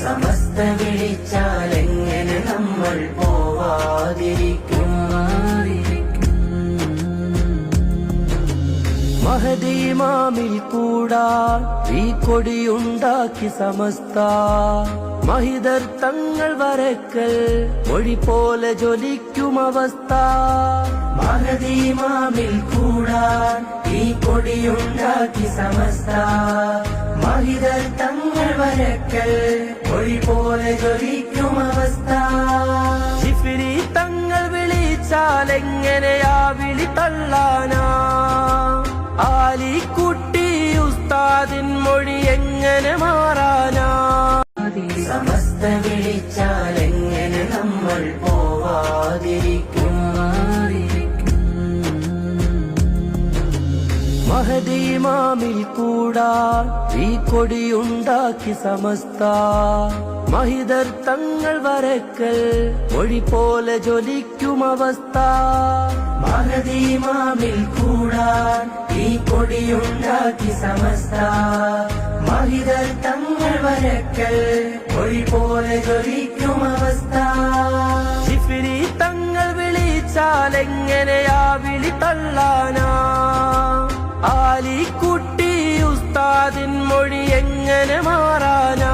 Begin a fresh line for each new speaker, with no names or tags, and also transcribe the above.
സമസ്ത വിളിച്ചാലെങ്ങനെ നമ്മൾ പോവാതിരിക്കും? മഹദി ഇമാമിൽ കൂടാൻ ഈ കൊടിയുണ്ടാക്കി സമസ്ത മഹിതർ തങ്ങൾ വരക്കൽ മൊഴി പോലെ ജ്വലിക്കും അവസ്ഥ. മഹദി ഇമാമിൽ കൂടാൻ ഈ കൊടിയുണ്ടാക്കി സമസ്ത മഹിതർ തങ്ങൾ വരക്കൽ മൊഴി പോലെ ജ്വലിക്കും അവസ്ഥ. ജിഫ്രി തങ്ങൾ വിളിച്ചാലെങ്ങനെയാ വിളി തള്ളാനാ? ആലിക്കുട്ടി ഉസ്താദിൻ മൊഴി എങ്ങനെ മാറാനാ? സമസ്ത വിളിച്ചാലെങ്ങനെ നമ്മൾ പോവാതിരിക്കും? മഹദി ഇമാമിൽ കൂടാൻ ഈ കൊടിയുണ്ടാക്കി സമസ്ത മഹിതർ തങ്ങൾ വരക്കൽ മൊഴി പോലെ ജ്വലിക്കും അവസ്ഥ. മഹദി ഇമാമിൽ കൂടാൻ ഈ കൊടിയുണ്ടാക്കി സമസ്ത മഹിതർ തങ്ങൾ വരക്കൽ മൊഴി പോലെ ജ്വലിക്കും അവസ്ഥ. ജിഫ്രി തങ്ങൾ വിളിച്ചാലെങ്ങനെയാ വിളി തള്ളാനാ? ആലിക്കുട്ടി ഉസ്താദിൻ മൊഴി എങ്ങനെ മാറാനാ?